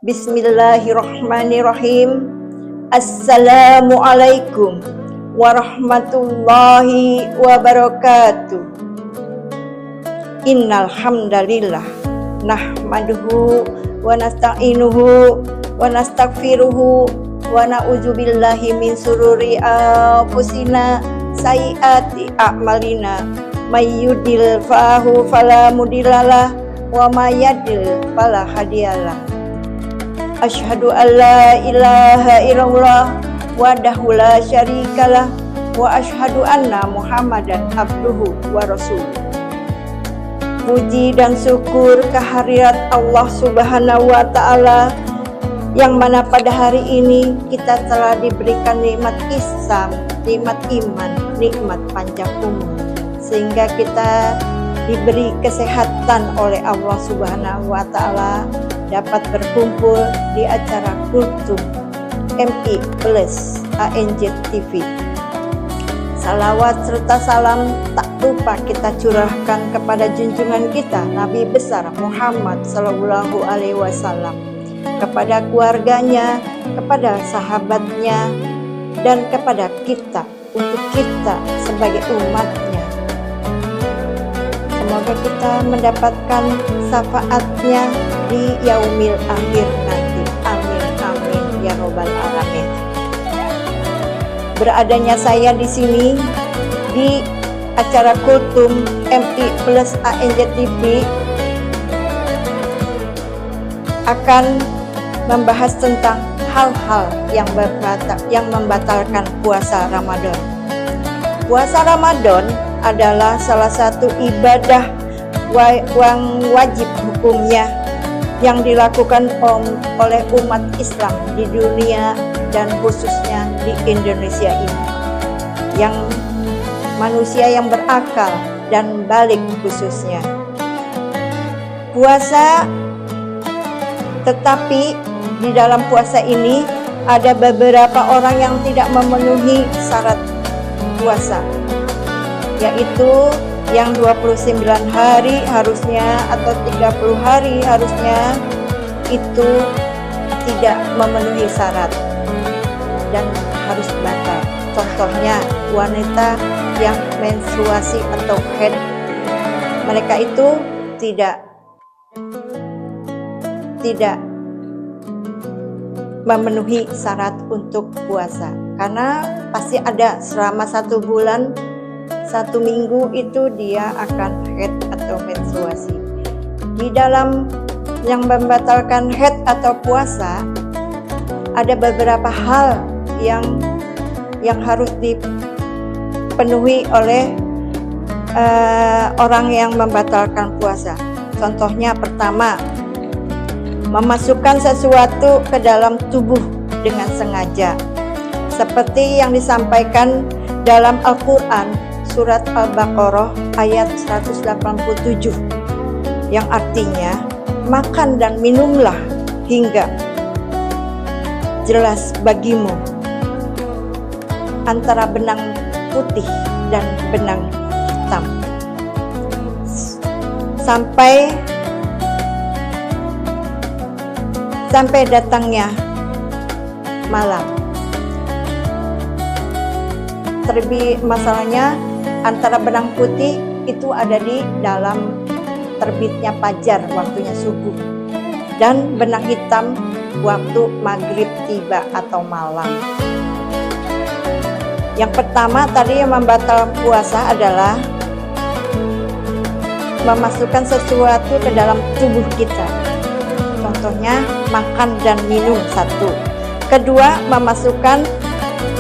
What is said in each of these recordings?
Bismillahirrahmanirrahim. Assalamualaikum warahmatullahi wabarakatuh. Innal hamdalillah nahmaduhu wa nasta'inuhu wa nastaghfiruhu wa na'udzubillahi min sururi anfusina sayyiati a'malina may yudil fahu fala mudhillalah wa may yadlil fala hadiyalah. Asyhadu an la ilaha illallah wahdahu la syarikalah wa asyhadu anna Muhammadan abduhu wa rasuluh. Puji dan syukur kehadirat Allah Subhanahu wa taala yang mana pada hari ini kita telah diberikan nikmat Islam, nikmat iman, nikmat panjang umur, sehingga kita diberi kesehatan oleh Allah Subhanahu wa taala dapat berkumpul di acara Kultum MI Plus ANJ TV. Salawat serta salam tak lupa kita curahkan kepada junjungan kita Nabi besar Muhammad Sallallahu Alaihi Wasallam, kepada keluarganya, kepada sahabatnya, dan kepada kita, untuk kita sebagai umatnya. Semoga kita mendapatkan syafaatnya di yaumil akhir nanti. Amin amin ya robbal alamin. Beradanya saya di sini di acara Kultum MI Plus ANJ TV akan membahas tentang hal-hal yang membatalkan puasa Ramadan. Puasa Ramadan adalah salah satu ibadah yang wajib hukumnya yang dilakukan oleh umat Islam di dunia dan khususnya di Indonesia ini, yang manusia yang berakal dan balik khususnya. Puasa, tetapi di dalam puasa ini ada beberapa orang yang tidak memenuhi syarat puasa, yaitu yang 29 hari harusnya atau 30 hari harusnya itu tidak memenuhi syarat dan harus batal. Contohnya wanita yang menstruasi atau haid, mereka itu tidak memenuhi syarat untuk puasa, karena pasti ada selama 1 bulan 1 minggu itu dia akan haid atau menstruasi. Di dalam yang membatalkan haid atau puasa ada beberapa hal yang harus dipenuhi oleh orang yang membatalkan puasa. Contohnya pertama, memasukkan sesuatu ke dalam tubuh dengan sengaja, seperti yang disampaikan dalam Al-Quran surat Al-Baqarah ayat 187, yang artinya makan dan minumlah hingga jelas bagimu antara benang putih dan benang hitam sampai datangnya malam. Terlebih masalahnya antara benang putih itu ada di dalam terbitnya fajar, waktunya subuh, dan benang hitam waktu maghrib tiba atau malam. Yang pertama tadi yang membatalkan puasa adalah memasukkan sesuatu ke dalam tubuh kita. Contohnya makan dan minum, satu. Kedua, memasukkan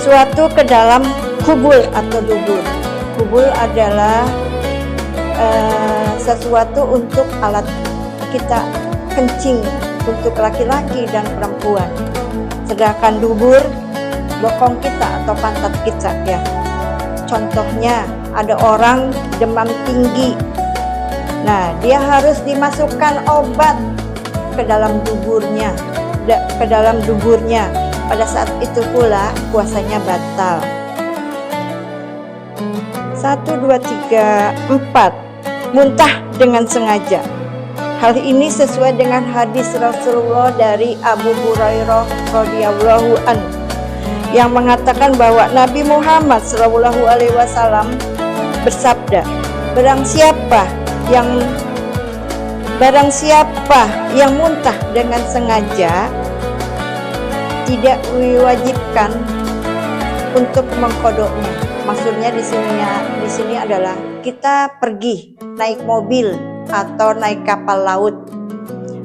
sesuatu ke dalam kubul atau dubur. Kubul adalah sesuatu untuk alat kita kencing untuk laki-laki dan perempuan. Sedangkan dubur bokong kita atau pantat kita ya. Contohnya ada orang demam tinggi. Nah, dia harus dimasukkan obat ke dalam duburnya. Pada saat itu pula puasanya batal. 1, 2, 3, 4. Muntah dengan sengaja. Hal ini sesuai dengan hadis Rasulullah dari Abu Hurairah radhiyallahu anhu yang mengatakan bahwa Nabi Muhammad SAW bersabda, barang siapa yang muntah dengan sengaja, tidak diwajibkan untuk mengkodoknya. Maksudnya di sini adalah kita pergi naik mobil atau naik kapal laut.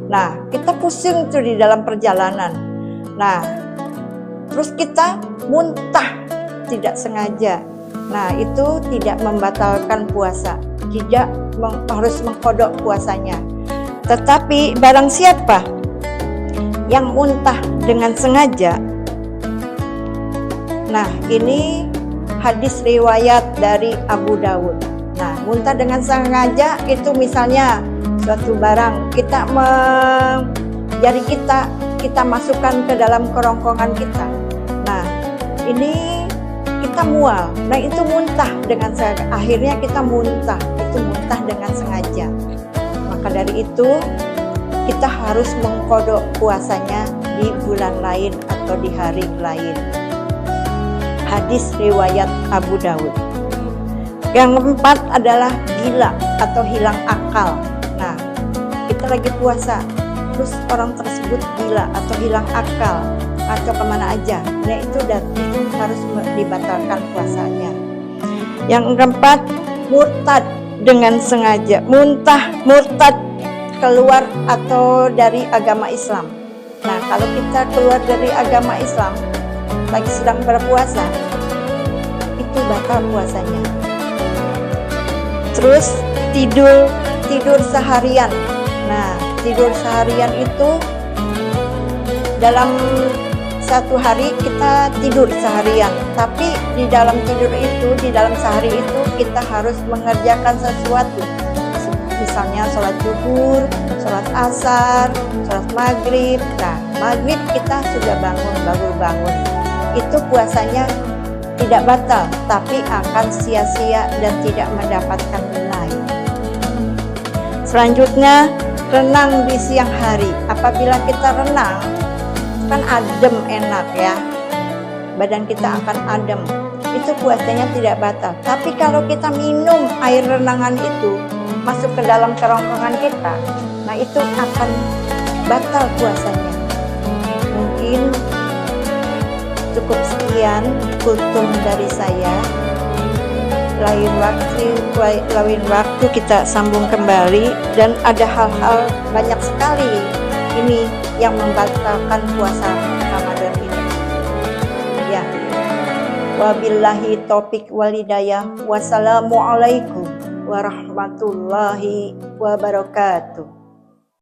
Nah, kita pusing tuh di dalam perjalanan. Nah, terus kita muntah tidak sengaja. Nah, itu tidak membatalkan puasa, tidak harus mengkodok puasanya. Tetapi barang siapa yang muntah dengan sengaja, nah ini hadis riwayat dari Abu Dawud. Nah, muntah dengan sengaja itu misalnya suatu barang jari kita masukkan ke dalam kerongkongan kita. Nah, ini kita mual. Nah, itu muntah dengan sengaja. Akhirnya kita muntah, itu muntah dengan sengaja. Maka dari itu kita harus mengkodok puasanya di bulan lain atau di hari lain. Hadis riwayat Abu Dawud. Yang keempat adalah gila atau hilang akal. Nah, kita lagi puasa, terus orang tersebut gila atau hilang akal atau kemana aja. Nah, itu harus dibatalkan puasanya. Yang keempat, murtad dengan sengaja. Murtad keluar atau dari agama Islam. Nah, kalau kita keluar dari agama Islam lagi sedang berpuasa, itu batal puasanya. Terus tidur seharian. Nah, tidur seharian itu dalam satu hari kita tidur seharian, tapi di dalam sehari itu kita harus mengerjakan sesuatu. Misalnya sholat zuhur, sholat asar, sholat maghrib. Nah, maghrib kita sudah baru bangun. Itu puasanya tidak batal, tapi akan sia-sia dan tidak mendapatkan nilai. Selanjutnya, renang di siang hari. Apabila kita renang, kan adem, enak ya. Badan kita akan adem. Itu puasanya tidak batal. Tapi kalau kita minum air renangan itu masuk ke dalam kerongkongan kita, nah itu akan batal puasanya. Mungkin cukup sekian kultum dari saya. Lain waktu kita sambung kembali, dan ada hal-hal banyak sekali ini yang membatalkan puasa Ramadan ini. Ya. Wabillahi taufiq wal hidayah. Wassalamualaikum warahmatullahi wabarakatuh.